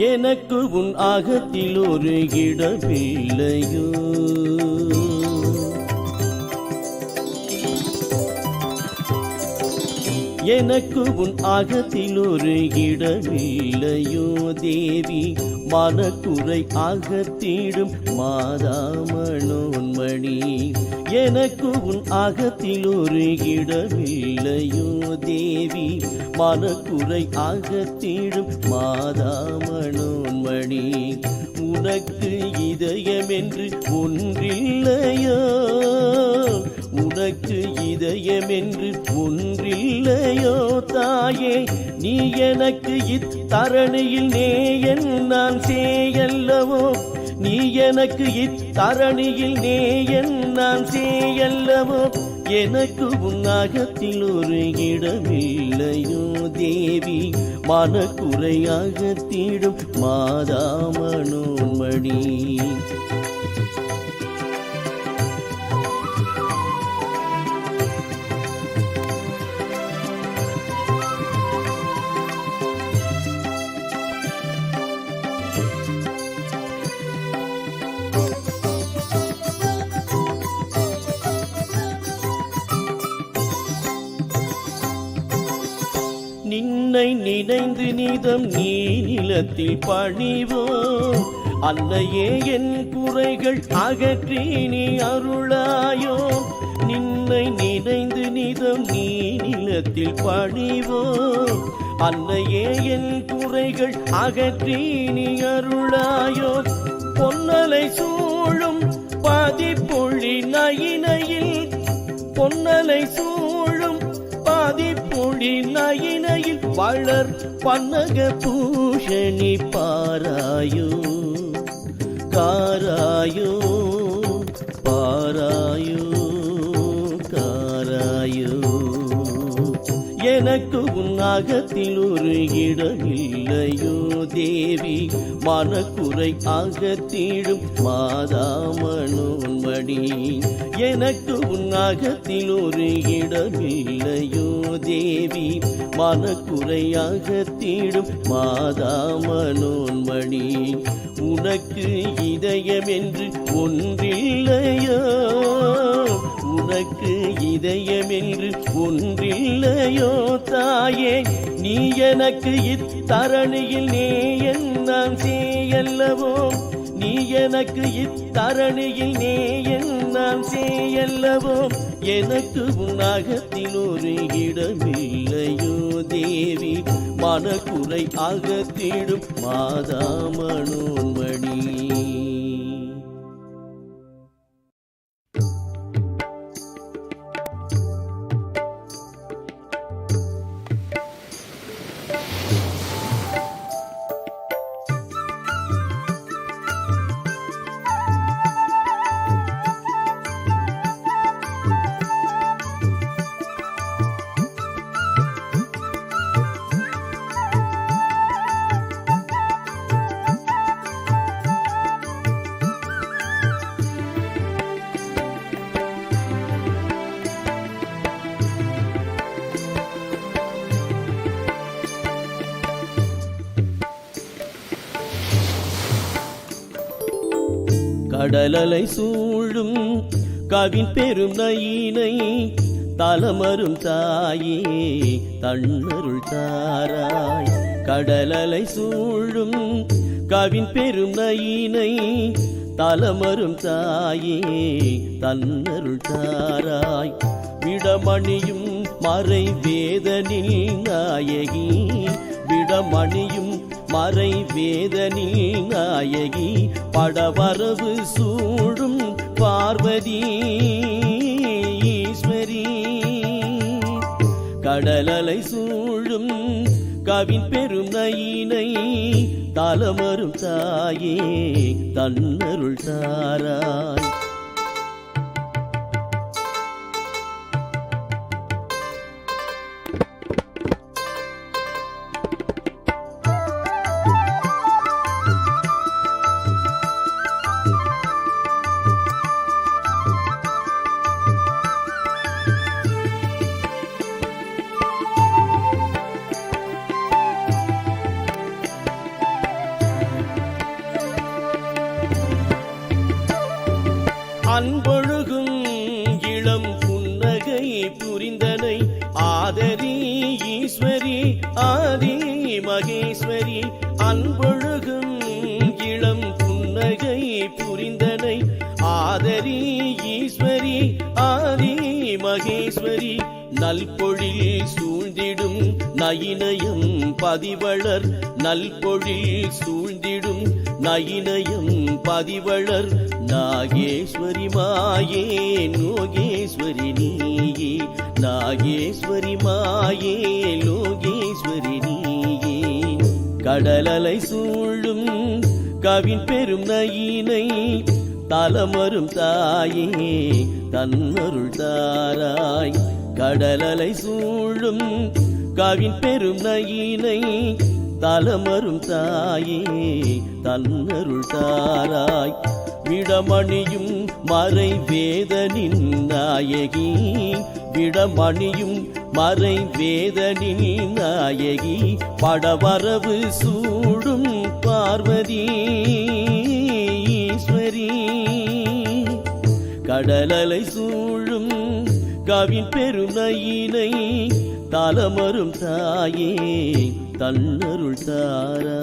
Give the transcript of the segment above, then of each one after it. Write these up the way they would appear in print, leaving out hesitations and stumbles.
எனக்கு உன் அகத்தில் ஒரு இடமில்லையோ? எனக்கு உன் அகத்தில் ஒரு இடமில்லையோ தேவி? மனக்குறை அகத்திடும் மாதாமனோன்மணி, எனக்கு உன் அகத்தில் ஒரு இடமில்லையோ தேவி? மனக்குறை அகத்திடும் மாதாமனோன்மணி, உனக்கு இதயமென்று ஒன்றில்லையோ? உனக்கு இதயமென்று ஒன்றில்லையோ தாயே? நீ எனக்கு இத்தரணியில் நேயன் நான் சேயல்லவோ? நீ எனக்கு இத்தரணியில் நேயன் நான் சேயல்லவோ? எனக்கு உன் அகத்தில் ஒரு இடமில்லையோ தேவி? மனக்குறை அகத்திடும் மாதாமனோன்மணி. நின்னை நினைந்து நிதம் நீ நிலத்தில் பணிவோம். அன்னையே என் குறைகள் அகற்றி நீ அருளாயோ? நின்னை நினைந்து நிதம் நீ நிலத்தில் பணிவோம். அன்னையே என் குறைகள் அகற்றி நீ அருளாயோ? பொன்னலை சூழும் பதிப்பொழி நயினையில், பொன்னலை சூழும் பதிப்பொழி நயினையில் வளர் பன்னக பூஷணி பாராயோ? காராயோ பாராயோ காராயோ? எனக்கு உன் அகத்தில் ஒரு இடமில்லையோ தேவி? மனக்குறை அகத்திடும் மாதாமனோன்மணி, எனக்கு உன் அகத்தில் ஒரு இடமில்லையோ தேவி? மனக்குறை அகத்திடும் மாதாமனோன்மணி, உனக்கு இதயமென்று ஒன்றில்லையோ? உனக்கு இதயமென்று ஒன்றில்லையோ தாயே? நீ எனக்கு இத்தரணியில் நேயன் நான் சேயல்லவோ? நீ எனக்கு இத்தரணியில் நேயன் நான் சேயல்லவோ? எனக்கு உன் அகத்தில் ஒரு இடமில்லையோ தேவி? மனக்குறை அகத்திடும் மாதாமனோன்மணி. கடலலை சூழும் கவின் பெரும் நயினை தலமரும் தாயே தன்னருள் தாராய். கடலலை சூழும் கவின் பெரும் நயினை தலமரும் தாயே தன்னருள் தாராய். விடமணியும் மறை வேதனில் நாயகி, விடமணியும் மறை வேதனில் நாயகி, படவரவு சூழும் பார்வதி ஈஸ்வரி. கடலலை சூழும் கவின் பெரும் நயினை தலமரும் தாயே தன்னருள் தாராய். அன்பொழுகும் இளம் புன்னகை புரிந்தனை ஆதரி ஈஸ்வரி ஆதி மகேஸ்வரி. அன்பொழுகும் இளம் புன்னகை புரிந்தனை ஆதரி ஈஸ்வரி ஆதி மகேஸ்வரி. நல்பொழில் சூழ்ந்திடும் நயினயம் பதிவளர் நல்பொழில் சூழ்ந்திடும் நயினயம் பதிவளர் நாகேஸ்வரி மாயே லோகேஸ்வரி நீயே. நாகேஸ்வரி மாயே லோகேஸ்வரி நீயே. கடலலை சூழும் கவின் பெரும் நயினை தலமரும் தாயே தன்னருள் தாராய். கடலலை சூழும் கவின் பெரும் நயினை தலமரும் தாயே தன்னருள் தாராய். விடமணியும் மறை வேதனின் நாயகி விடமணியும் மறை வேதனின் நாயகி. படவரவு சூடும் பார்வதி ஈஸ்வரி. கடலலை சூழும் கவின் பெருநயினை தலமரும் தாயே தன்னருள் தாரா.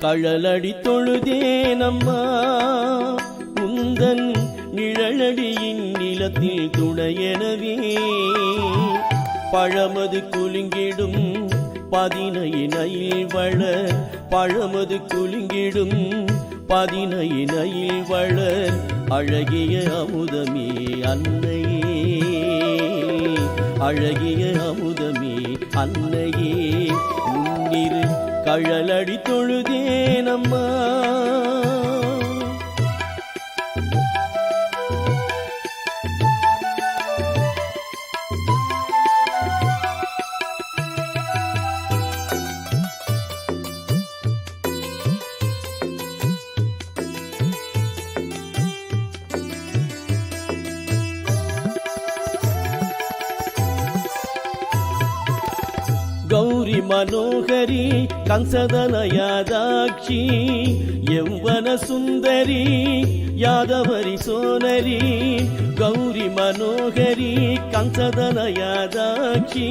கழலடி தொழுதேனம்மா உந்தன் நிழலடியின் நிலத்தில் துணையெனவே. பழமது குலுங்கிடும் பதினையினையில் வளர் பழமது குலுங்கிடும் பதினையினையில் வளர் அழகிய அமுதமே அன்னையே. அழகிய அமுதமே அன்னையே. முன்னிரு கழலடி தொழுதேனம்மா. கௌரி மனோகரி கம்சதன யாதாட்சி யௌவன சுந்தரி யாதவரி சோனரி. கௌரி மனோகரி கம்சதன யாதாட்சி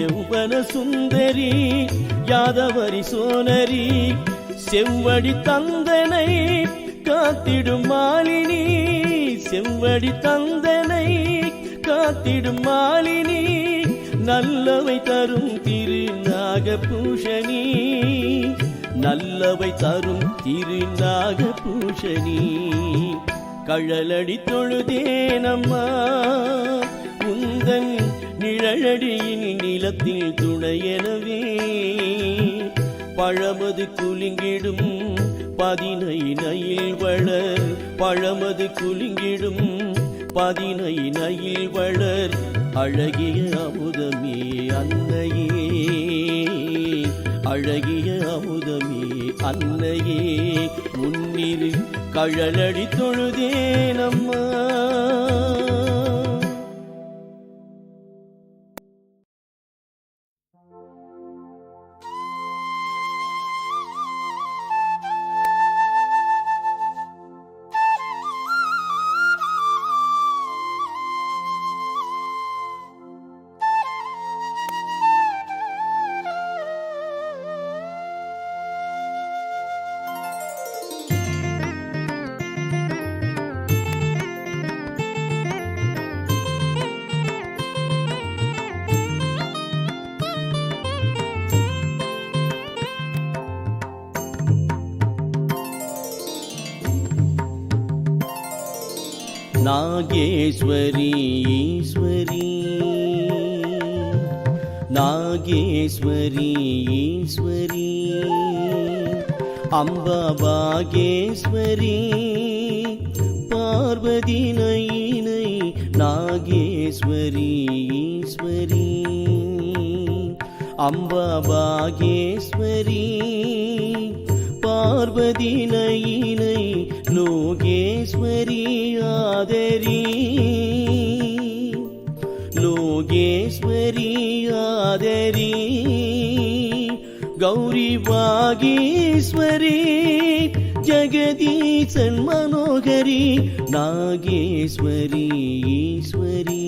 யௌவன சுந்தரி யாதவரி சோனரி. செவ்வடி தந்தனை காத்திடும் மாலினி செவ்வடி தந்தனை காத்திடும் மாலினி. நல்லவை தரும் திரு நாகபூஷணி நல்லவை தரும் திரு நாகபூஷணி. கழலடி தொழுதேனம்மா உந்தன் நிழலடியின் நிலத்தில் துணையெனவே. பழமது குலுங்கிடும் பதினையினையில் வளர் பழமது குலுங்கிடும் பதினையினையில் வளர் அழகிய அமுதமே அன்னையே. அழகிய அமுதமே அன்னையே. முன்னிரு கழலடி தொழுதேனம்மா. நாகேஸ்வரி ஈஸ்வரி நாகேஸ்வரி ஈஸ்வரி அம்பா பாகேஸ்வரி பார்வதி நயினை நாகேஸ்வரி ஈஸ்வரி அம்பா பாகேஸ்வரி பார்வதி நயினை லோகேஸ்வரி ஆதரி லோகேஸ்வரி ஆதரி கௌரி பாகேஸ்வரி ஜெகதீசன் மனோகரி நாகேஸ்வரி ஈஸ்வரி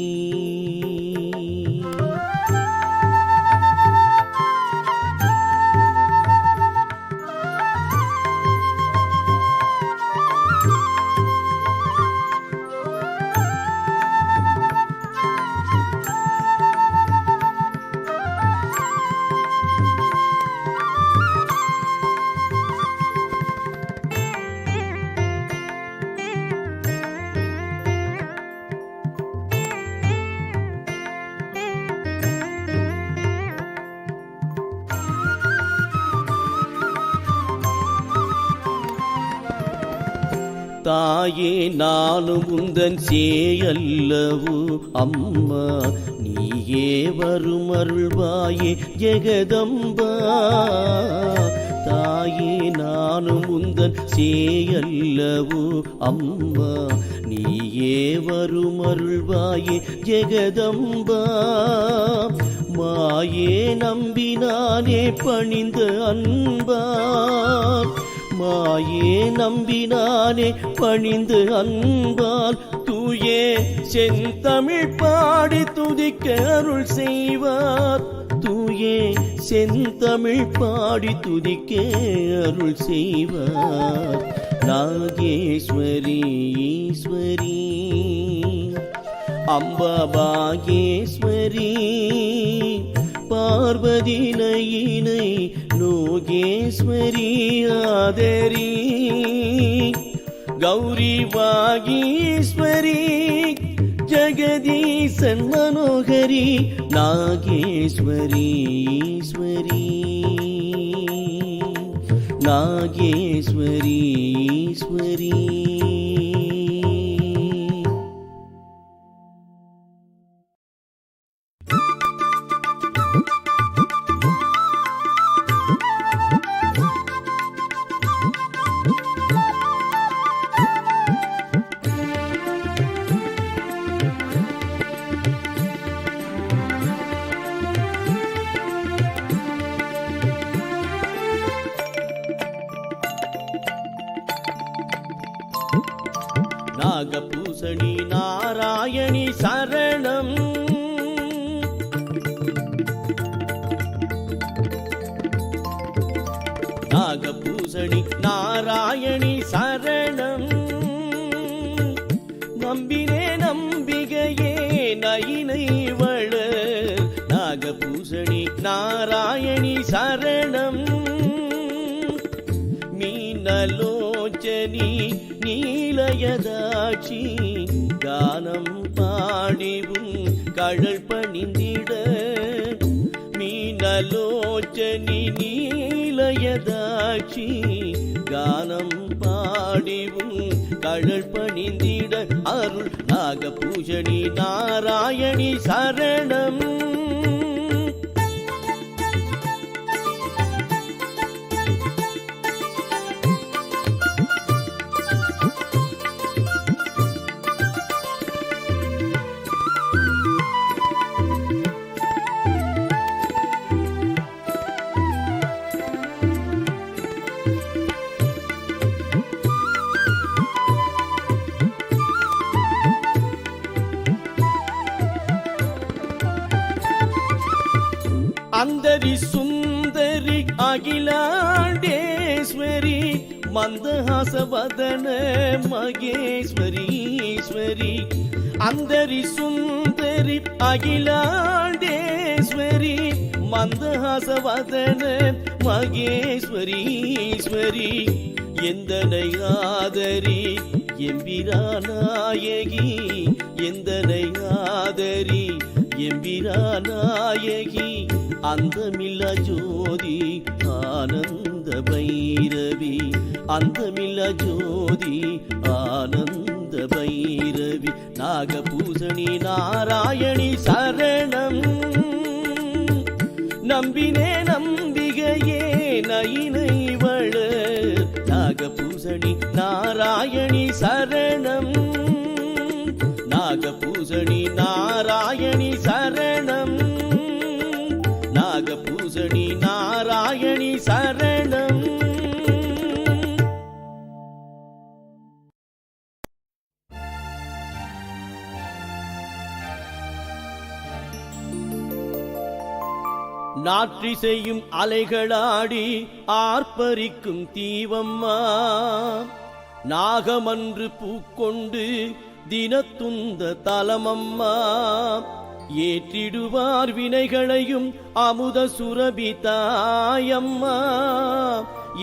தாயே நானும் உந்தன் சேயல்லவோ அம்மா நீயே வரும் அருள்வாயே ஜெகதம்பா தாயே நானும் உந்தன் சேயல்லவோ அம்மா நீயே வரும் அருள்வாயே ஜெகதம்பா மாயே நம்பினானே பணிந்த அன்பா மாயே நம்பினானே பணிந்து அன்பால் தூயே செந்தமிழ் பாடி துதிக்க அருள் செய்வார் தூயே செந்தமிழ் பாடி துதிக்க அருள் செய்வார் நாகேஸ்வரி ஈஸ்வரி அம்பா பாகேஸ்வரி பார்வதி நயினை லோகேஸ்வரி ஆதரி கௌரி பாகீஸ்வரி ஜெகதீசன் மனோகரி நாகேஸ்வரி ஈஸ்வரி நாகேஸ்வரி ஈஸ்வரி நாகபூசணி நாராயணி சரணம் நாகபூசணி நாராயணி சரணம் நம்பினே நம்பிகையே நயினை வளர் நாகபூசணி நாராயணி சரணம் மீனலோச்சனி நீலயதாட்சி கானம் பாடிவும் கழல் பணிந்திட மீனலோச்சனி நீலயதாட்சி கானம் பாடிவும் கழல் பணிந்திட அருள் நாகபூஷணி நாராயணி சரணம் அந்தரி சுந்தரி அகிலாண்டேஸ்வரி மந்தஹாசவதன மகேஸ்வரி ஈஸ்வரி அந்தரி சுந்தரி அகிலாண்டேஸ்வரி மந்தஹாசவதன மகேஸ்வரி ஈஸ்வரி எந்தனை ஆதரி எம்பிராநாயகி எந்தனை ஆதரி எம்பிராநாயகி அந்தமில்லா ஜோதி ஆனந்த பைரவி அந்தமில்லா ஜோதி ஆனந்த பைரவி நாகபூசணி நாராயணி சரணம் நம்பினே நம்பிகையே நயினை வளர் நாகபூசணி நாராயணி சரணம் நாகபூசணி நாராயணி சரணம் நாகபூசணி நாராயணி சரணம். நாற்றிசையும் அலைகளாடி ஆர்ப்பரிக்கும் தீவம்மா நாகமன்று பூக்கொண்டு தினத்துந்த தலமம்மா ஏற்றிடுவார் வினைகளையும் அமுத சுரபி தாயம்மா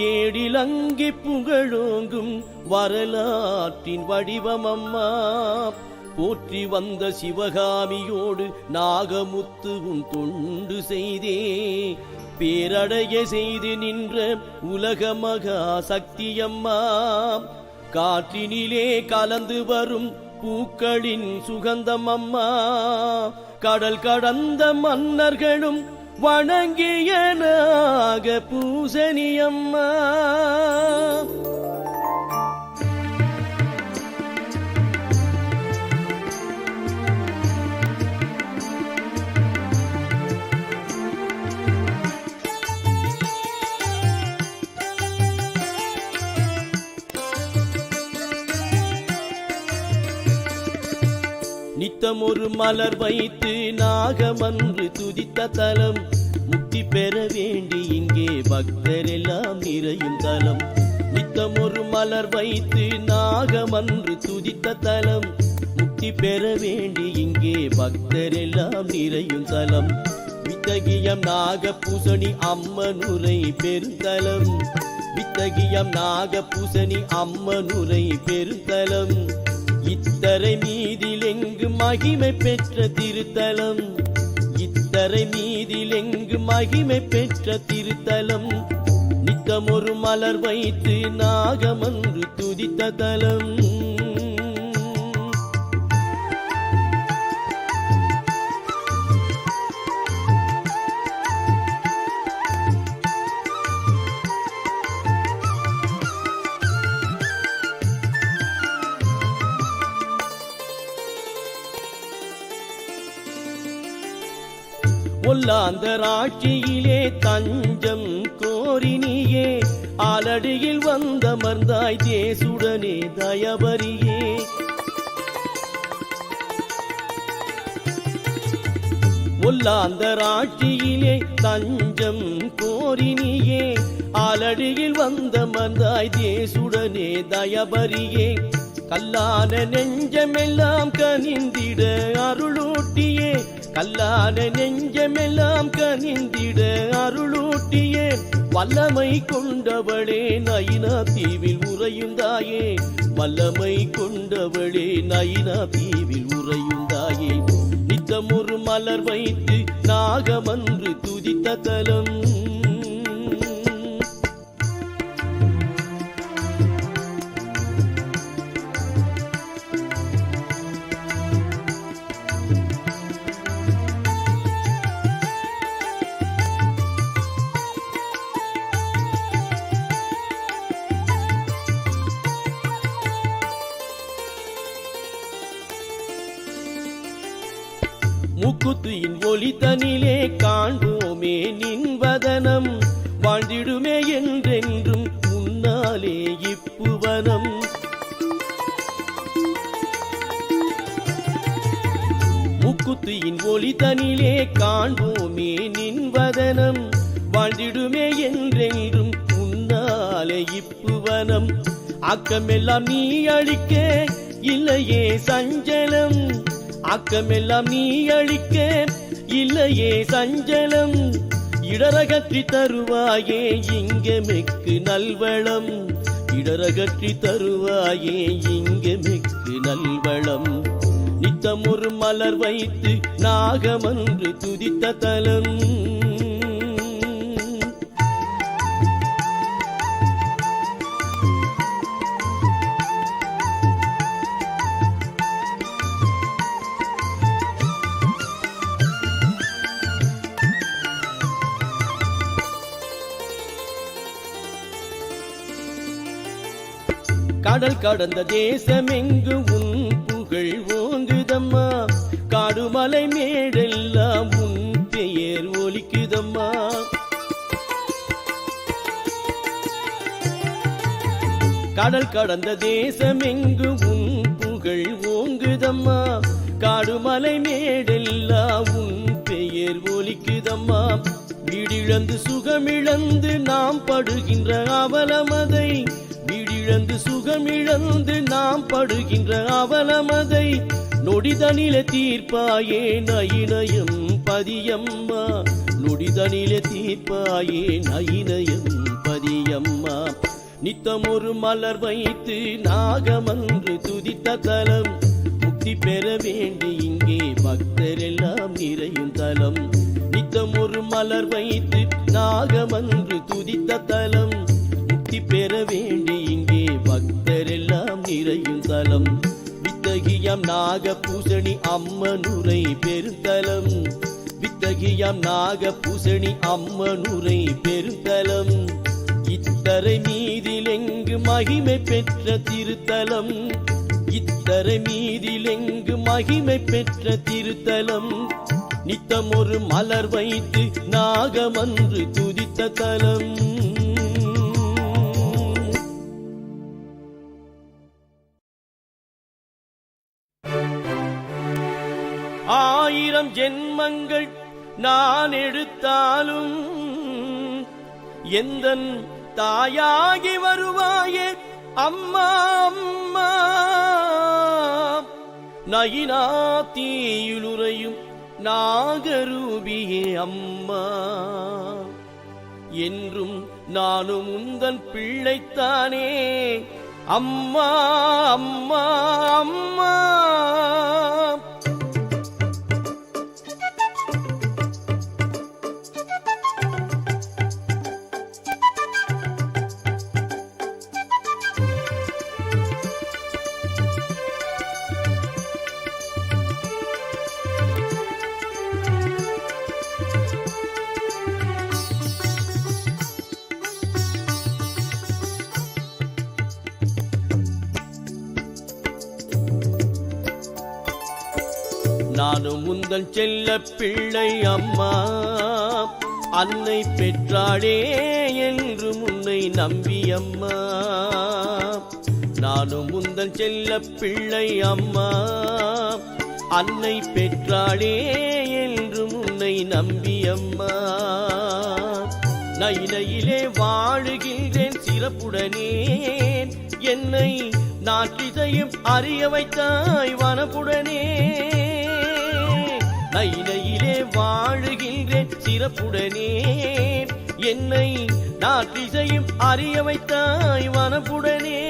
ஏடிலங்கி புகழோங்கும் வரலாற்றின் வடிவமம்மா போற்றி வந்த சிவகாமியோடு நாகமுத்துவும் தொண்டு செய்தே பேரடைய செய்து நின்ற உலக மகா சக்தியம்மா காற்றினிலே கலந்து வரும் பூக்களின் சுகந்தம் அம்மா கடல் கடந்த மன்னர்களும் வணங்கிய நாக பூசணியம்மா. நித்தம் ஒரு மலர் வைத்து நாகமன்று துதித்த தலம் முக்தி பெற வேண்டி இங்கே பக்தரெல்லாம் நிறையும் தலம் நித்தம் ஒரு மலர் வைத்து நாகமன்று துதித்த தலம் முக்தி பெற வேண்டி இங்கே பக்தரெல்லாம் நிறையும் தலம் வித்தகியம் நாகபூசணி அம்மனுரை பெருந்தலம் வித்தகியம் நாகபூசணி அம்மனுரை பெருந்தலம் இத்தரை மீதிலெங்கு மகிமை பெற்ற திருத்தலம் இத்தரை மீதிலெங்கு மகிமை பெற்ற திருத்தலம் நித்தம் ஒரு மலர் வைத்து நாகமன்று துதித்த தலம். ஒல்லாந்தர் ஆட்சியிலே தஞ்சம் கோரினியே ஆலடியில் வந்தமர்ந்தாய் தேசுடனே தயபரியே ஒல்லாந்தர் ஆட்சியிலே தஞ்சம் கோரினியே ஆலடியில் வந்தமர்ந்தாய் தேசுடனே தயபரியே கல்லான நெஞ்சமெல்லாம் கனிந்திட அருளூட்டியே கல்லான நெஞ்சமெல்லாம் கனிந்திட அருளூட்டியே வல்லமை கொண்டவளே நயினா தீவில் உறையுந்தாயே வல்லமை கொண்டவளே நயினா தீவில் உறையுந்தாயே நித்தம் ஒரு மலர் வைத்து நாகமன்று துதித்த தலம் முக்குத்தியின் ஒளி தனிலே காண்போமே நின்வதனம் வாழ்ந்திடுமே என்றென்றும் முன்னாலே இப்புவனம் முக்குத்தியின் ஒளி தனிலே காண்போமே நின்வதனம் வாழ்ந்திடுமே என்றென்றும் முன்னாலே இப்புவனம் அக்கமெல்லாம் நீ அழிக்க இல்லையே சஞ்சலம் ஆக்கமெல்லாம் நீ அழிக்க இல்லையே சஞ்சலம் இடரகற்றி தருவாயே இங்கெமெக்கு நல்வளம் இடரகற்றி தருவாயே இங்கெமெக்கு நல்வளம் நித்தம் ஒரு மலர் வைத்து நாகமன்று துதித்த தலம். கடல் கடந்த தேசமெங்கு உன் புகழ் ஓங்குதம்மா, காடுமலை மேடெல்லாம் உன் பெயர் ஒலிக்குதம்மா. கடல் கடந்த தேசமெங்கு உன் புகழ் ஓங்குதம்மா, காடுமலை மேடெல்லாம் உன் பெயர் ஒலிக்குதம்மா. வீடிழந்து சுகமிழந்து நாம் படுகின்ற அவலமதை, வீடிழந்து சுகமிழந்து நாம் படுகின்ற அவலமதை நொடிதனில தீர்ப்பாயே நயினயம் பதியம்மா, நொடிதனில தீர்ப்பாயே நயினயம் பதியம்மா. நித்தம் ஒரு மலர் வைத்து நாகமன்று துதித்த தலம், முக்தி பெற வேண்டி இங்கே பக்தரெல்லாம் நிறையும் தலம். நித்தம் ஒரு மலர் வைத்து நாகமன்று துதித்த தலம், முக்தி பெற வேண்டி இங்கே பக்தரெல்லாம் நிறையும் தலம். வித்தகியம் நாகபூசணி அம்மனுரை பெருந்தலம், வித்தகியம் நாகபூசணி அம்மனுரை பெருந்தலம். இத்தரை மீதிலெங்கு மகிமை பெற்ற திருத்தலம், இத்தரை மீதிலெங்கு மகிமை பெற்ற திருத்தலம். நித்தம் ஒரு மலர் வைத்து நாகமன்று துதித்த தலம். ஆயிரம் ஜென்மங்கள் நான் எடுத்தாலும் எந்தன் தாயாகி வருவாயே அம்மா அம்மா. நயினாத்தீயுலுறையும் நாகரூபியே அம்மா, என்றும் நானும் உந்தன் பிள்ளைத்தானே அம்மா அம்மா அம்மா. நானும் முந்தன் செல்ல பிள்ளை அம்மா, அன்னை பெற்றாளே என்று முன்னை நம்பி அம்மா. நானும் முந்தன் செல்ல பிள்ளை அம்மா, அன்னை பெற்றாளே என்று முன்னை நம்பி அம்மா. நைனையிலே வாழுகின்றேன் சிறப்புடனே, என்னை நாட்டிசையும் அறிய வைத்தாய் வனப்புடனே. நைனையிலே வாழுகின்றேன் சிறப்புடனே, என்னை நாட்டிசையும் அறிய வைத்தாய் வனப்புடனே.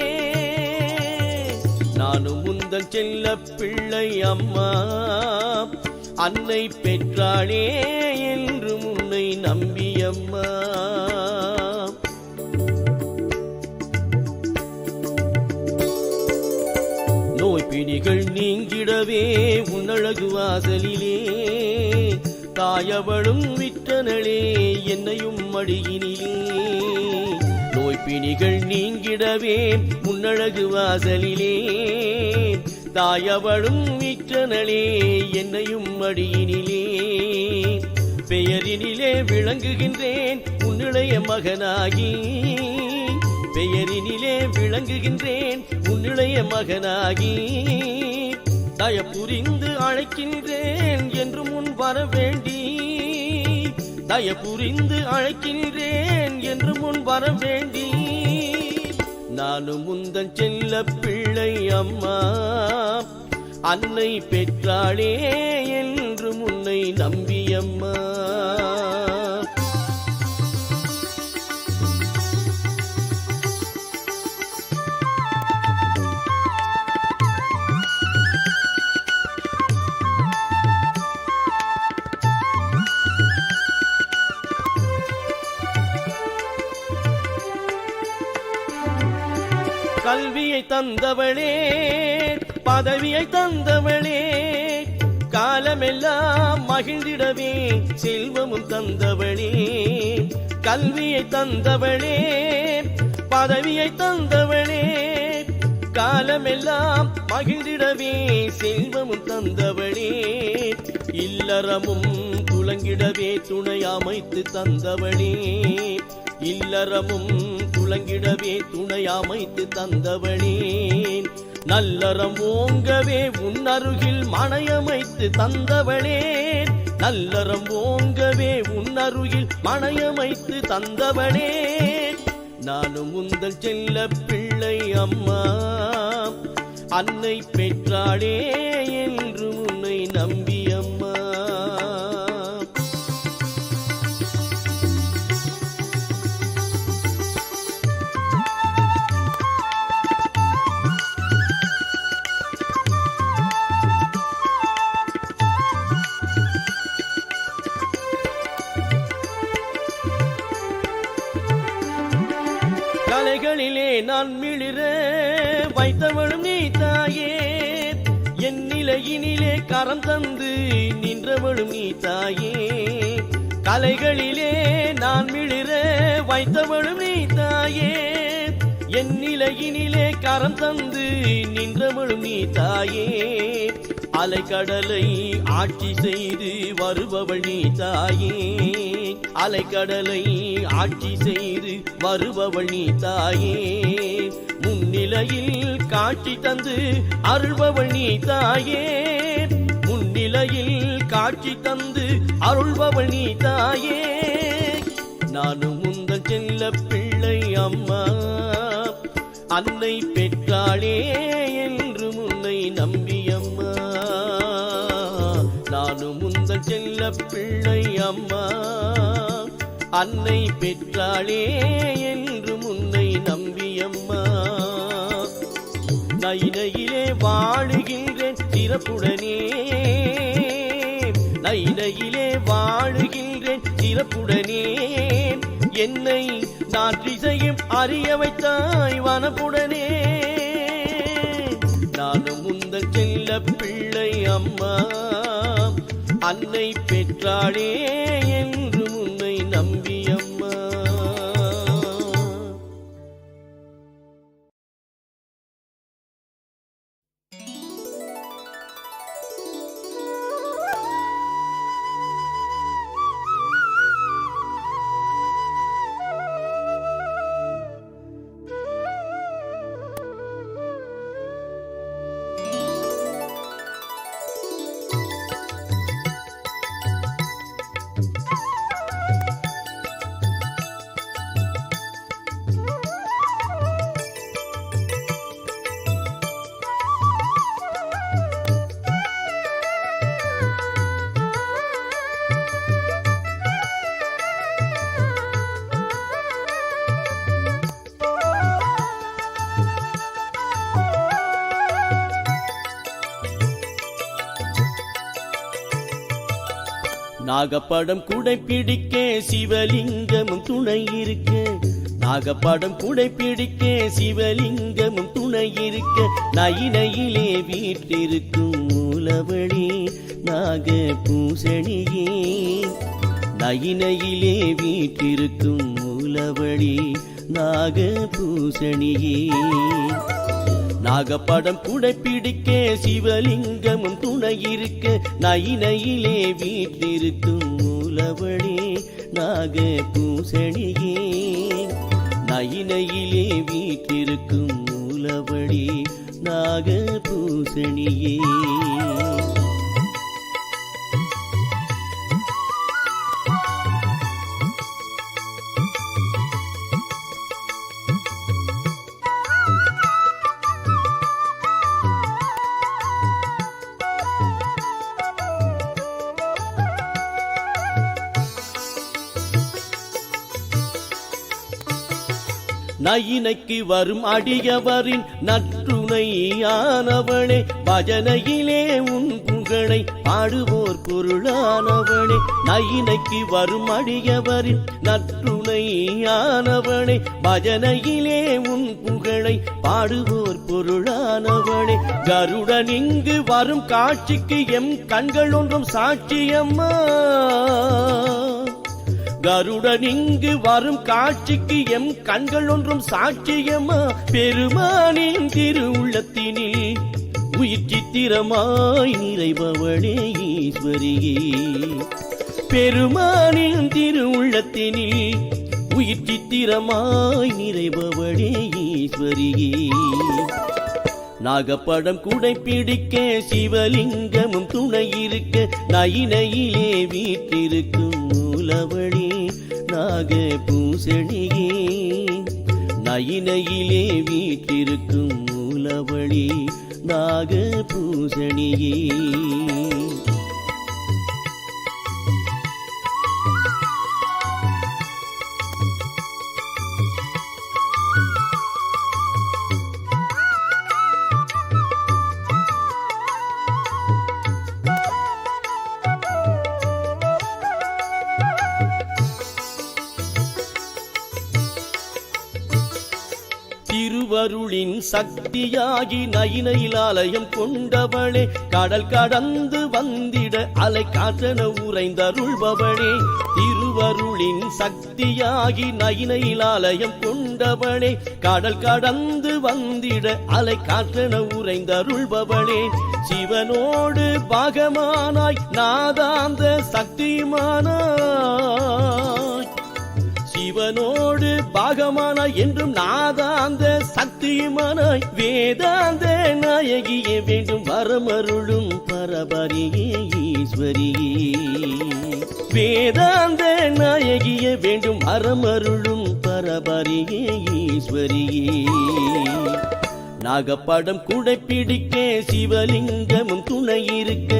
நானும் முந்தன் செல்ல பிள்ளை அம்மா, அன்னை பெற்றாளே என்று முன்னை நம்பி அம்மா. நோய் பிணிகள் நீங்கிடவே உன்னழகு வாசலிலே, தாயவளும் விட்டனளே என்னையும் மடியினிலே. நோய் பிணிகள் நீங்கிடவே உன்னழகு வாசலிலே, தாயவளும் விட்டனளே என்னையும் மடியினிலே. பெயரினிலே விளங்குகின்றேன் உன்னிளைய மகனாகி, பெயரினிலே விளங்குகின்றேன் உன்னிளைய மகனாகி. தயபுரிந்து அழைக்கின்றேன் என்று முன் வர வேண்டி, தயபுரிந்து அழைக்கின்றேன் என்று முன் வர வேண்டி. நானும் முந்தன் செல்ல பிள்ளை அம்மா, அன்னை பெற்றாளே என்று முன்னை நம்பி அம்மா. கல்வியை தந்தவளே பதவியை தந்தவளே காலமெல்லாம் மகிழ்ந்திடவே செல்வமும் தந்தவளே கல்வியை தந்தவளே பதவியை தந்தவளே காலமெல்லாம் மகிழ்ந்திடவே செல்வமும் தந்தவளே இல்லறமும் துலங்கிடவே துணை அமைத்து தந்தவளே இல்லறமும் துலங்கிடவே துணை அமைத்து தந்தவளே நல்லறம் ஓங்கவே உன்னருகில் மனையமைத்து தந்தவளே நல்லறம் ஓங்கவே உன்னருகில் மனையமைத்து தந்தவளே நானும் உந்தன் செல்ல பிள்ளை அம்மா அன்னை பெற்றாளே என்று உன்னை நம்பி அம்மா கலைகளிலே நான் மிளிர வைத்தவளும் நீ தாயே என் நிலையினிலே கரம் தந்து நின்றவளும் நீ தாயே கலைகளிலே நான் மிளிர வைத்தவளும் நீ தாயே என் நிலையினிலே கரம் தந்து நின்றவளும் நீ தாயே அலைக்கடலை ஆட்சி செய்து வருபவள் நீ தாயே அலைக்கடலை ஆட்சி செய்து வருபவள் நீ தாயே முன்னிலையில் காட்சி தந்து அருள்பவள் நீ தாயே முன்னிலையில் காட்சி தந்து அருள்பவள் நீ தாயே நானும் உந்தன் செல்ல பிள்ளை அம்மா அன்னை பெற்றாளே என்று உன்னை நம்பி அம்மா நானும் உந்தன் செல்ல பிள்ளை அம்மா அன்னை பெற்றாளே என்று உன்னை நம்பி அம்மா நைனையிலே வாழுகின்றேன் சிறப்புடனே நைனையிலே வாழுகின்றேன் சிறப்புடனே என்னை நாற்றிசையும் அறிய வைத்தாய் வனப்புடனே நானும் உந்தன் செல்ல பிள்ளை அம்மா அன்னை பெற்றாளே என்று உன்னை நம்பி அம்மா நாகப்படம் குடை பிடிக்க சிவலிங்கமும் துணை இருக்க நாகப்படம் குடை பிடிக்க சிவலிங்கமும் துணை இருக்க நயினையிலே வீற்றிருக்கும் மூலவழி நாக பூசணியே நயினையிலே வீற்றிருக்கும் மூலவழி நாக பூசணியே நாகப்படம் குடை பிடிக்க சிவலிங்கமும் துணை இருக்க நயினையிலே வீற்றிருக்கும் மூலவழி நாக பூசணியே நயினையிலே வீற்றிருக்கும் மூலவழி நாக பூசணியே நயினைக்கு வரும் அடியவரின் நற்றுணையானவளே பஜனையிலே உன் புகழை பாடுவோர் பொருளானவனே நயினைக்கு வரும் அடியவரின் நற்றுணையானவனே பஜனையிலே உன் புகழை பாடுவோர் பொருளானவனே கருடன் இங்கு வரும் காட்சிக்கு எம் கண்கள் ஒன்றும் சாட்சியம்மா கருடன் இங்கு வரும் காட்சிக்கு எம் கண்கள் ஒன்றும் சாட்சியம்மா பெருமானின் திருவுள்ளத்தினில் உயிர் சித்திரமாய் நிறைபவளே ஈஸ்வரியே பெருமானின் திருவுள்ளத்தினில் உயிர் சித்திரமாய் நிறைபவளே ஈஸ்வரியே நாகப்படம் குடை பிடிக்க சிவலிங்கமும் துணை இருக்க நயினையிலே வீற்றிருக்கும் மூலவழி நாக பூசணியே நயினையிலே வீற்றிருக்கும் மூலவழி நாக பூசணியே திருவருளின் சக்தியாகி நயினையில் ஆலயம் கொண்டவளே கடல் கடந்து வந்திட அலை காற்றன உறைந்தருள்பவளே திருவருளின் சக்தியாகி நயினையில் ஆலயம் கொண்டவளே கடல் கடந்து வந்திட அலை காற்றன உறைந்தருள்பவளே சிவனோடு பாகமானாய் நாதாந்த சக்திமானாய் சிவனோடு பாகமானாய் என்றும் நாதாந்த சக்திமானாய் வேதாந்த நாயகியே வேண்டும் வரமருளும் பரபரியே ஈஸ்வரியே வேதாந்த நாயகியே வேண்டும் வரமருளும் பரபரியே ஈஸ்வரியே நாகப்படம் குடை பிடிக்க சிவலிங்கமும் துணை இருக்க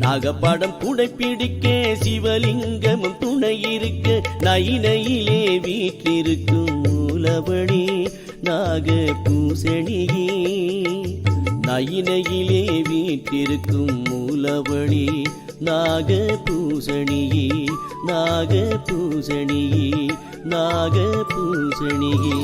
நாகப்படம் குடை பிடிக்க சிவலிங்கமும் துணை இருக்க நயினையிலே வீற்றிருக்கும் மூலவழி நாக பூசணியே நயினையிலே வீற்றிருக்கும் மூலவழி நாக பூசணியே நாக பூசணியே நாக பூசணியே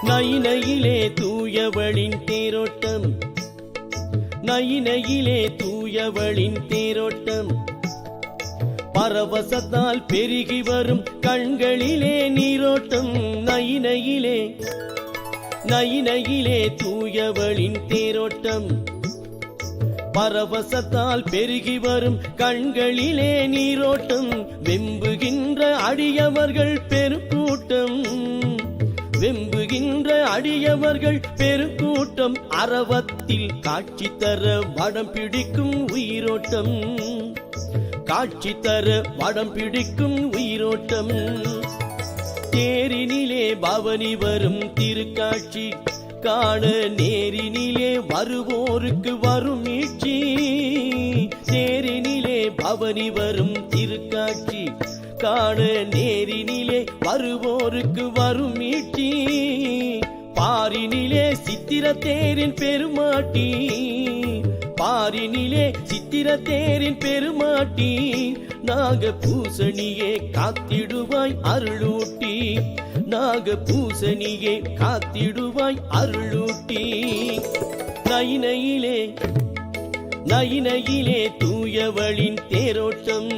நயினையிலே தூயவளின் தேரோட்டம் நயினையிலே தூயவளின் தேரோட்டம் பரவசத்தால் பெருகி வரும் கண்களிலே நீரோட்டம் நயினையிலே நயினையிலே தூயவளின் தேரோட்டம் பரவசத்தால் பெருகி வரும் கண்களிலே நீரோட்டம் வெம்புகின்ற அடியவர்கள் பெருக்கூட்டம் வெம்புகின்ற அடியவர்கள் பெருக்கூட்டம் அரவத்தில் காட்சி தர வடம் பிடிக்கும் உயிரோட்டம் காட்சி தர வடம் பிடிக்கும் உயிரோட்டம் தேரினிலே பவனி வரும் திருக்காட்சி காண நேரினிலே வருவோருக்கு வரும் மீட்சி தேரினிலே பவனி வரும் திருக்காட்சி காண நேரினிலே வருவோருக்கு வரும் மீட்சி பாரினிலே சித்திர தேரின் பெருமாட்டி பாரினிலே சித்திர தேரின் பெருமாட்டி நாக பூசணியே காத்திடுவாய் அருளூட்டி நாக பூசணியே காத்திடுவாய் அருளூட்டி நயினையிலே நயினையிலே தூயவளின் தேரோட்டம்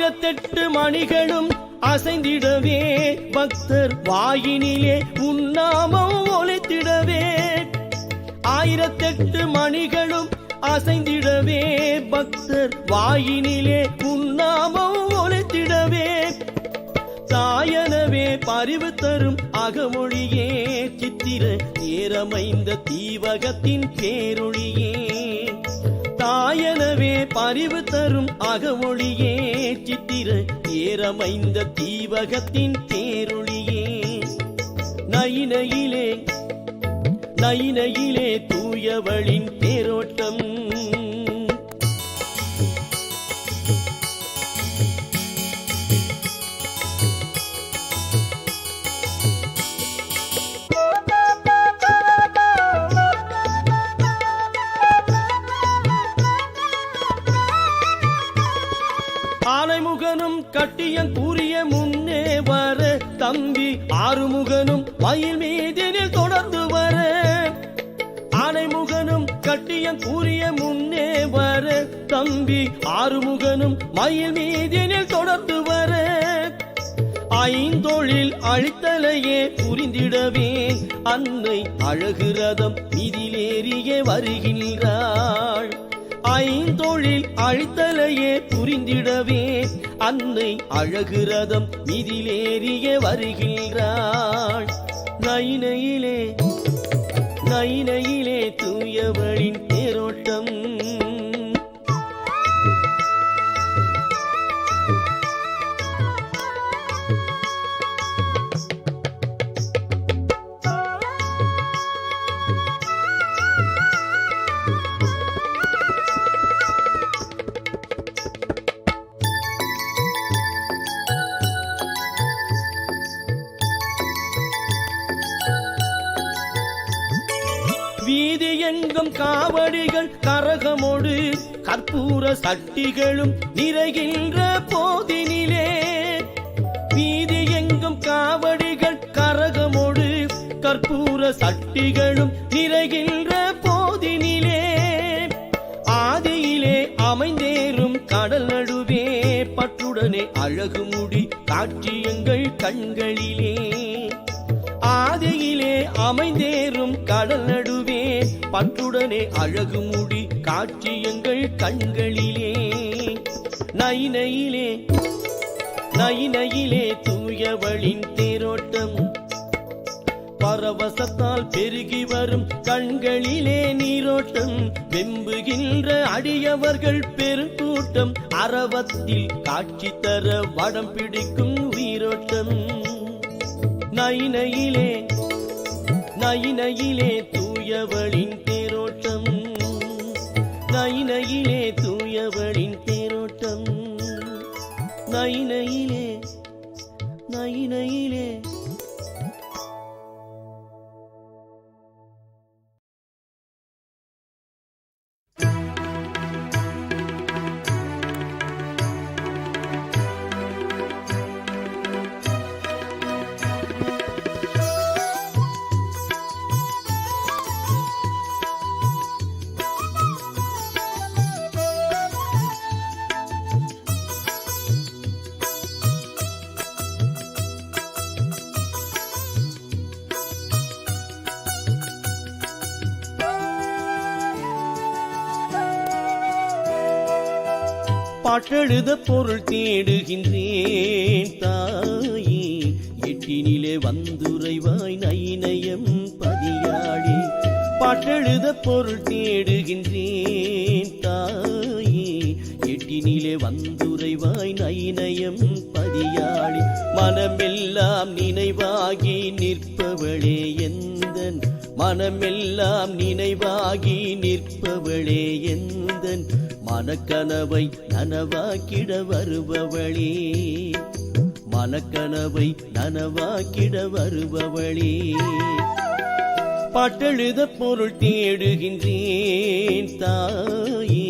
ஆயிரத்தெட்டு மணிகளும் அசைந்திடவே பக்தர் வாயினிலே உன்னாமம் ஒலித்திடவே ஆயிரத்தெட்டு மணிகளும் அசைந்திடவே பக்தர் வாயினிலே உன்னாமம் ஒலித்திடவே தாயனவே பரிவு தரும் அகமொழியே சித்திர நேரமைந்த தீவகத்தின் பேரொழியே தாயனவே பரிவு தரும் அகமொழியே சித்திர நேரமைந்த தீவகத்தின் பேரொழியே நயினையிலே நயினையிலே தூயவளின் தேரோட்டம் ஆனைமுகனும் கட்டியன் கூறிய முன்னே வர தம்பி ஆறுமுகனும் மயில் மீதினில் தொடர்ந்து வர ஆனைமுகனும் கட்டியன் கூறிய முன்னே வர தம்பி ஆறுமுகனும் மயில் மீதினில் தொடர்ந்து வர ஐந்தொழில் அழித்தலையே புரிந்திடவே அன்னை அழகு ரதம் இதிலேறியே வருகின்றாள் ஐந்தொழில் அழித்தலையே புரிந்திடவே அன்னை அழகு ரதம் இதிலேறிய வருகின்றாள் நயினையிலே நயினையிலே தூயவளின் தேரோட்டம் வீதி எங்கும் காவடிகள் கரகமோடு கற்பூர சட்டிகளும் நிறைகின்ற போதினிலே வீதி எங்கும் காவடிகள் கரகமோடு கற்பூர சட்டிகளும் நிறைகின்ற போதினிலே ஆதியிலே அமைந்தேறும் கடல் நடுவே பற்றுடனே அழகு முடி காட்சியங்கள் கண்களிலே ஆதியிலே அமைந்தேறும் கடல் நடுவே பற்றுடனே அழகு முடி காட்சியங்கள் கண்களிலே நயினையிலே நயினையிலே தூயவளின் தேரோட்டம் பரவசத்தால் பெருகி வரும் கண்களிலே நீரோட்டம் வெம்புகின்ற அடியவர்கள் பெருங்கூட்டம் அரவத்தில் காட்சி தர வடம் பிடிக்கும் உயிரோட்டம் நயினையிலே நயினையிலே தூயவளின் தேரோட்டம் நயினையிலே தூயவளின் தேரோட்டம் நயினையிலே நயினையிலே பாட்டெழுத பொருள் தேடுகின்றேன் தாயே எட்டினிலே வந்துரைவாய் நயினயம் பதியாளி பாட்டெழுத பொருள் தேடுகின்றேன் தாயே எட்டினிலே வந்துரைவாய் நயினயம் பதியாளி மனமெல்லாம் நினைவாகி நிற்பவளே எந்தன் மனமெல்லாம் நினைவாகி நிற்பவளே எந்தன் மனக்கனவை நனவாக்கிட வருபவளே மனக்கனவை நனவாக்கிட வருபவளே பாட்டெழுத பொருள் தேடுகின்றேன் தாயே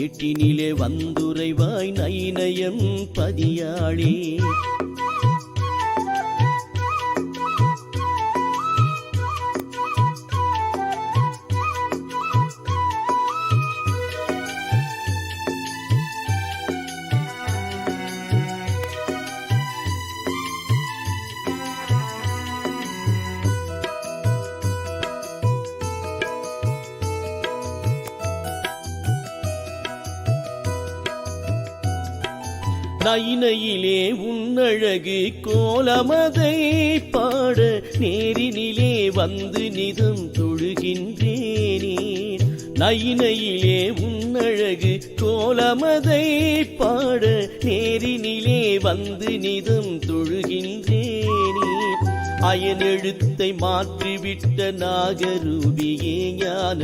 எட்டினிலே வந்துரைவாய் நயினயம் பதியாளே நயினையிலே உன்னழகு கோலமதை பாட நேரினிலே வந்து நிதம் தொழுகின்றேனே. நயினையிலே உன்னழகு கோலமதை பாட நேரினிலே வந்து நிதம் தொழுகின்றேனே. அயனெழுத்தை மாற்றிவிட்ட நாகரூபியே ஞான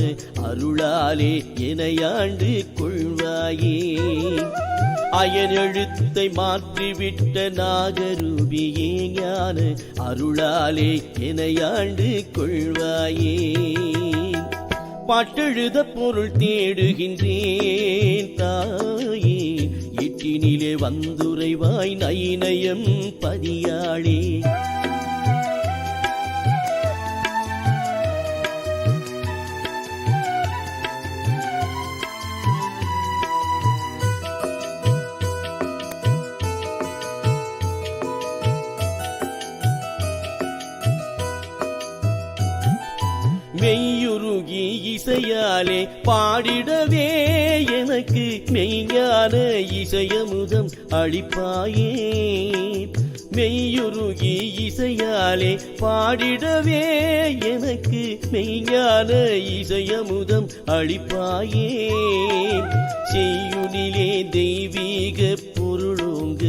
அருளாலே எனையாண்டு கொள்வாயே. அயனெழுத்தை மாற்றிவிட்ட நாகரூபியே ஞான அருளாலே எனையாண்டு கொள்வாயே. பாட்டெழுத பொருள் தேடுகின்றேன் தாயே, எட்டினிலே வந்துரைவாய் நயினயம் பதியாளே. மெய்யுருகி இசையாலே பாடிடவே எனக்கு மெய்ஞான இசையமுதம் அளிப்பாயே. மெய்யுருகி இசையாலே பாடிடவே எனக்கு மெய்ஞான இசையமுதம் அளிப்பாயே. செய்யுனிலே தெய்வீக பொருளோங்க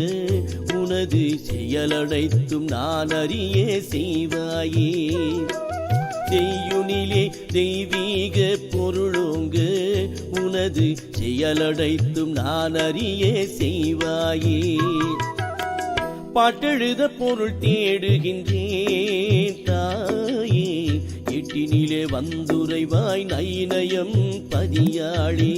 உனது செயலனைத்தும் நான் அறிய செய்வாயே. செய்யுனிலே தெய்வீக பொருளோங்க உனது செயலடைத்தும் நான் அறிய செய்வாயே. பாட்டெழுத பொருள் தேடுகின்றேன் தாயே, எட்டினிலே வந்துரைவாய் நயினயம் பதியாளே.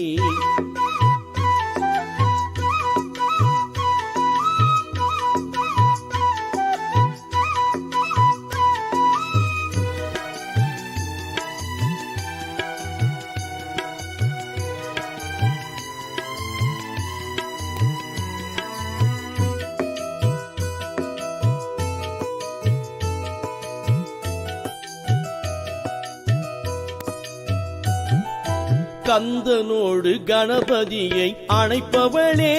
கந்தனோடு கணபதியை அணைப்பவளே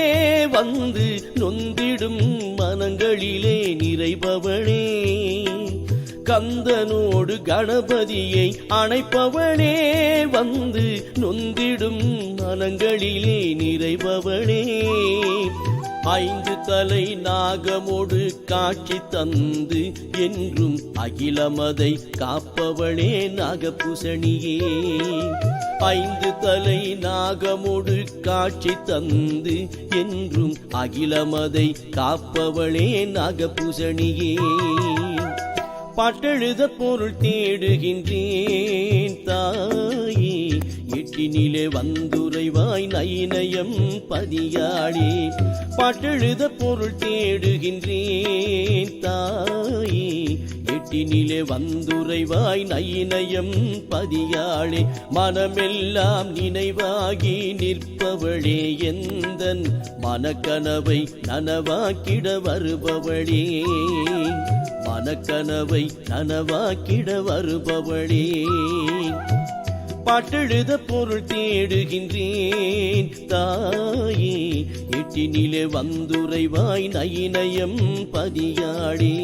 வந்து நொந்திடும் மனங்களிலே நிறைபவளே. கந்தனோடு கணபதியை அணைப்பவளே வந்து நொந்திடும் மனங்களிலே நிறைபவளே. ஐந்து தலை நாகமோடு காட்சி தந்து என்றும் அகிலமதை காப்பவளே நாகபூசணியே. ஐந்து தலை நாகமோடு காட்சி தந்து என்றும் அகிலமதை காப்பவளே நாகபூசணியே. பாட்டெழுத பொருள் தேடுகின்றேன் தாயே, எட்டினிலே வந்துரைவாய் நயினயம் பதியாளே. பாட்டெழுத பொருள் தேடுகின்றேன் தாயே, எட்டினிலே வந்துரைவாய் நயினயம் பதியாளே. மனமெல்லாம் நினைவாகி நிற்பவளே எந்தன் மனக்கனவை நனவாக்கிட வருபவளே. மனக்கனவை நனவாக்கிட வருபவளே. பாட்டெழுத பொருள் தேடுகின்றேன் தாயே, எட்டினிலே வந்துரைவாய் நயினயம் பதியாளே.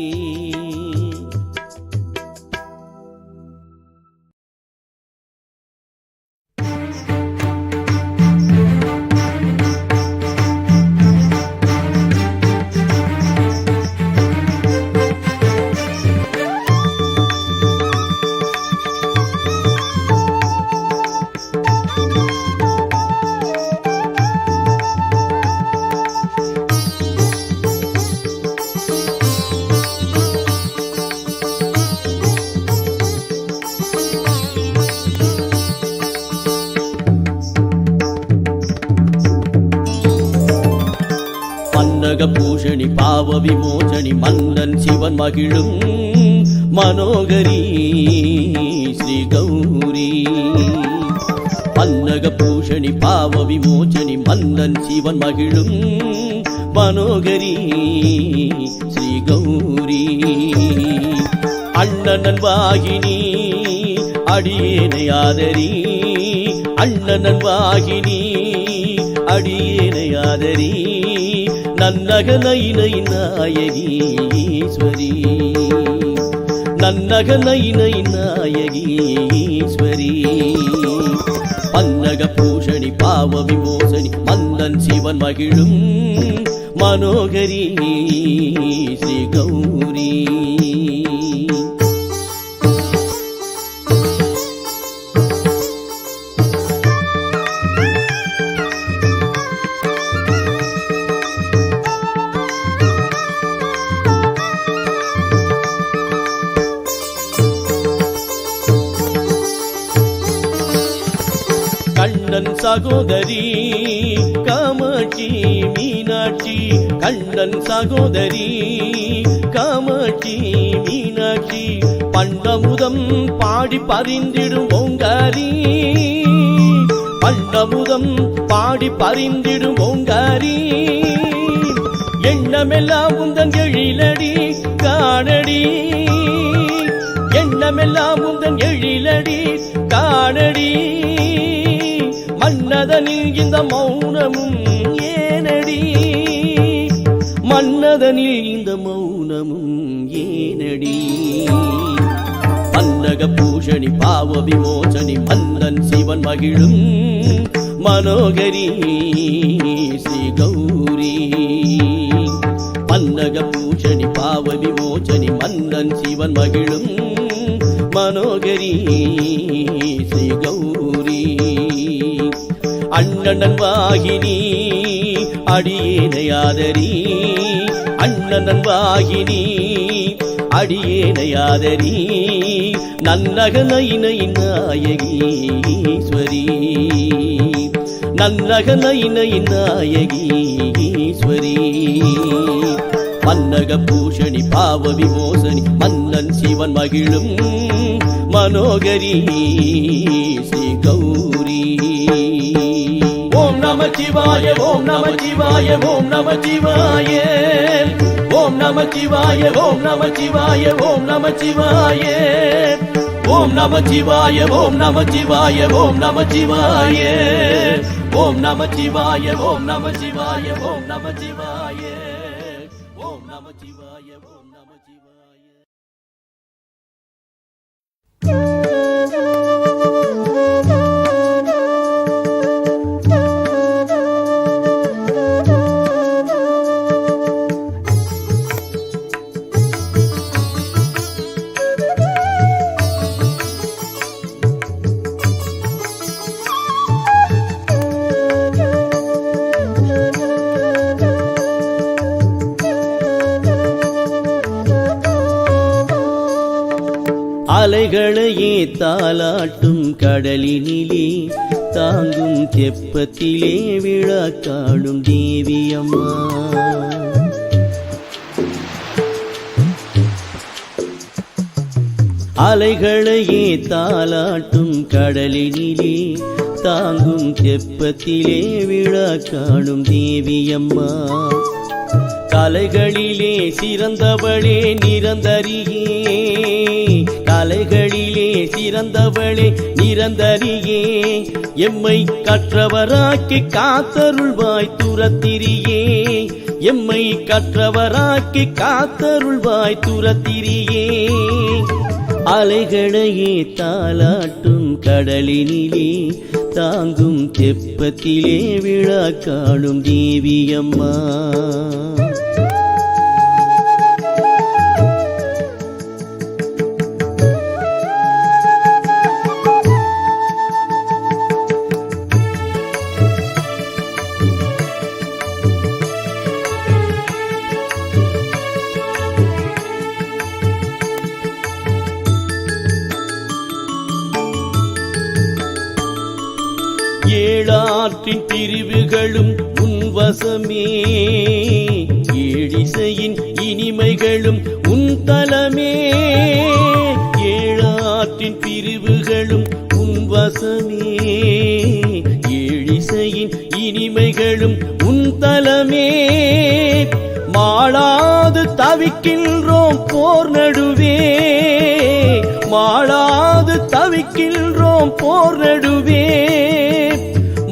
பூஷணி பாவ விமோசனி மன்னன் சிவன் மகிழும் மனோகரி ஸ்ரீ கௌரி. பன்னக பூஷணி பாவ விமோசனி மன்னன் சிவன் மகிழும் மனோகரி ஸ்ரீ கௌரி. அண்ணனன் வாகினி அடியேனை ஆதரி. அண்ணனன் வாகினி அடியேனை ஆதரி. நன்னக நயினை நாயகீஸ்வரி நன்னக நயினை நாயகீஸ்வரி பன்னக பூஷணி பாவ விமோசனி மன்னன் சிவன் மகிழும் மனோகரி ஸ்ரீ கௌரி கண்ணன் சகோதரி காமாட்சி மீனாட்சி கண்ணன் சகோதரி காமாட்சி மீனாட்சி பண்டமுதம் பாடி பறிந்திடும் ஓங்காரி பண்டமுதம் பாடி பறிந்திடும் ஓங்காரி எண்ணமெல்லாம் உந்தன் எழிலடி காணடி எண்ணமெல்லாம் உந்தன் எழிலடி காணடி மன்னதனில் இந்த மௌனமும் ஏனடி மன்னதனில் இந்த மௌனமும் ஏனடி பன்னக பூஷணி பாவ விமோசனி மன்னன் சிவன் மகிழும் மனோகரி ஸ்ரீ கௌரி பன்னக பூஷணி பாவ விமோசனி மன்னன் சிவன் மகிழும் மனோகரி ஸ்ரீ கௌரி அண்ணன் வாகினி அடியேனை ஆதரி அண்ணன் வாகினி அடியேனை ஆதரி நன்னக நயினை நாயகீஸ்வரி நன்னக நயினை நாயகீஸ்வரி பன்னக பூஷணி பாவ விமோசனி மன்னன் சிவன் மகிழும் மனோகரி ஸ்ரீ கௌரி ஓம் நம சிவாய ஓம் நம சிவாய ஓம் நம சிவாய ஓம் நம சிவாய ஓம் நம சிவாய ஓம் நம சிவாய ஓம் நம சிவாய ஓம் நம சிவாய ஓம் நம சிவாய ஓம் நம சிவாய ஓம் நம சிவாய ஓம் நம சிவாய ஓம் நம சிவாய ஓம் நம சிவாய அலைகளையே தாலாட்டும் கடலினிலே தாங்கும் தெப்பத்திலே விழா காணும் தேவியம்மா அலைகளையே தாலாட்டும் கடலினிலே தாங்கும் தெப்பத்திலே விழா காணும் தேவியம்மா கலைகளிலே சிறந்தவளே நிரந்தரியே கலைகளிலே சிறந்தவளே நிரந்தரியே எம்மை கற்றவராக்கி காத்தருள்வாய் துரத்திரியே எம்மை கற்றவராக்கி காத்தருள்வாய் துரத்திரியே அலைகளையே தாலாட்டும் கடலினிலே தாங்கும் தெப்பத்திலே விழா காணும் தேவியம்மா ஏழாற்றின் பிரிவுகளும் உன்வசமே ஏழிசையின் இனிமைகளும் உன் தலமே ஏழாற்றின் பிரிவுகளும் உன்வசமே ஏழிசையின் இனிமைகளும் உன் தலமே மாளாது தவிக்கின்றோம் போர் நடுவே மாளாது தவிக்கின்றோம் போர் நடுவே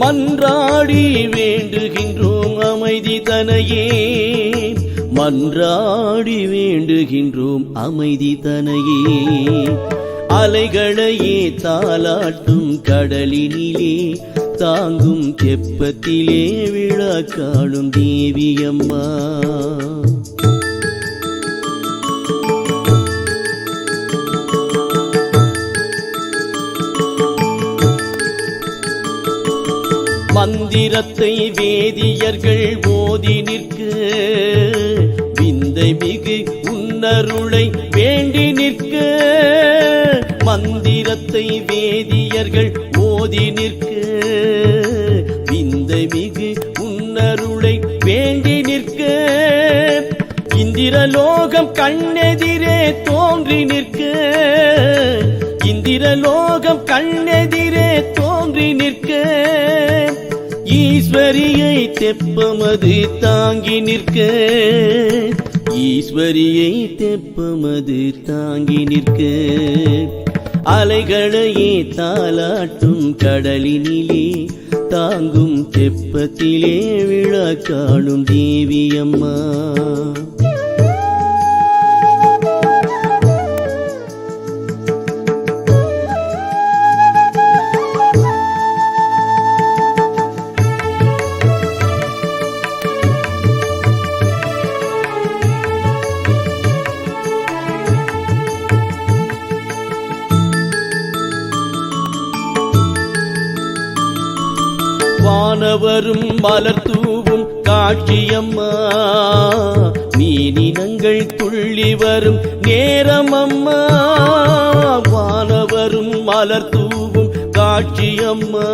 மன்றாடி வேண்டுகின்றோம் அமைதி தனையே மன்றாடி வேண்டுகின்றோம் அமைதி தனையே அலைகளையே தாலாட்டும் கடலினிலே தாங்கும் தெப்பத்திலே விழா காணும் தேவியம்மா மந்திரத்தை வேதியர்கள் ஓதி நிற்க விந்தை மிகு உன்னருளை வேண்டி நிற்க மந்திரத்தை வேதியர்கள் ஓதி நிற்க விந்தை மிகு உன்னருளை வேண்டி நிற்க இந்திரலோகம் கண்ணெதிரே தோன்றி நிற்க இந்திரலோகம் கண்ணெதிரே தோன்றி நிற்க ஈஸ்வரியை தெப்பமது தாங்கி நிற்க ஈஸ்வரியை தெப்பமது தாங்கி நிற்க அலைகளையே தாலாட்டும் கடலினிலே தாங்கும் தெப்பத்திலே விழா காணும் தேவியம்மா வானவரும் மலர் தூவும் காட்சியம்மா மீனினங்கள் துள்ளி வரும் நேரமம்மா வானவரும் மலர் தூவும் காட்சியம்மா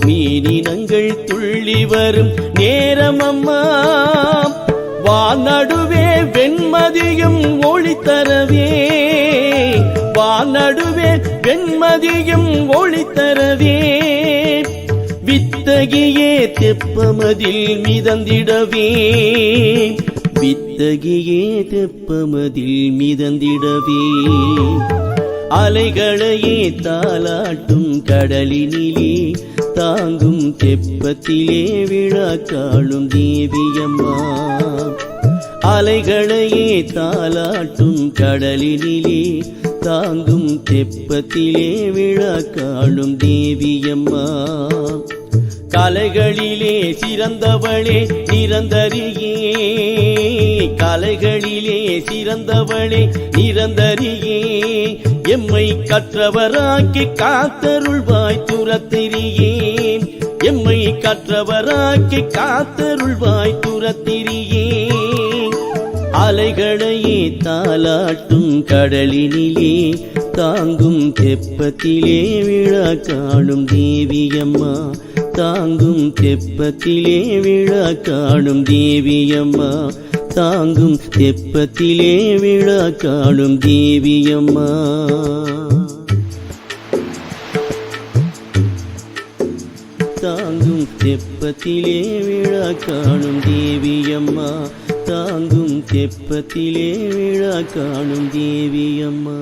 மீனினங்கள் துள்ளி வரும் நேரமம்மா வானடுவே வெண்மதியும் ஒளி தரவே வானடுவே வெண்மதியும் ஒளி தரவே வித்தகியே தெப்பமதில் மிதந்திடவே வித்தகியே தெப்பமதில் மிதந்திடவே அலைகளையே தாலாட்டும் கடலினிலே தாங்கும் தெப்பத்திலே விழா காணும் தேவியம்மா அலைகளையே தாலாட்டும் கடலினிலே தாங்கும் தெப்பத்திலே விழா காணும் தேவியம்மா கலைகளிலே சிறந்தவளே நிரந்தரியே கலைகளிலே சிறந்தவளே நிரந்தரியே எம்மை கற்றவராக்கி காத்தருள்வாய் துரத்திரியே எம்மை கற்றவராக்கி காத்தருள்வாய் துரத்திரியே அலைகளையே தாலாட்டும் கடலினிலே தாங்கும் தெப்பத்திலே விழா காணும் தேவியம்மா தாங்கும் தெப்பத்திலே விழா காணும் தேவியம்மா தாங்கும் தெப்பத்திலே விழா காணும் தேவியம்மா தாங்கும் தெப்பத்திலே விழா காணும் தேவியம்மா தாங்கும் தெப்பத்திலே விழா காணும் தேவியம்மா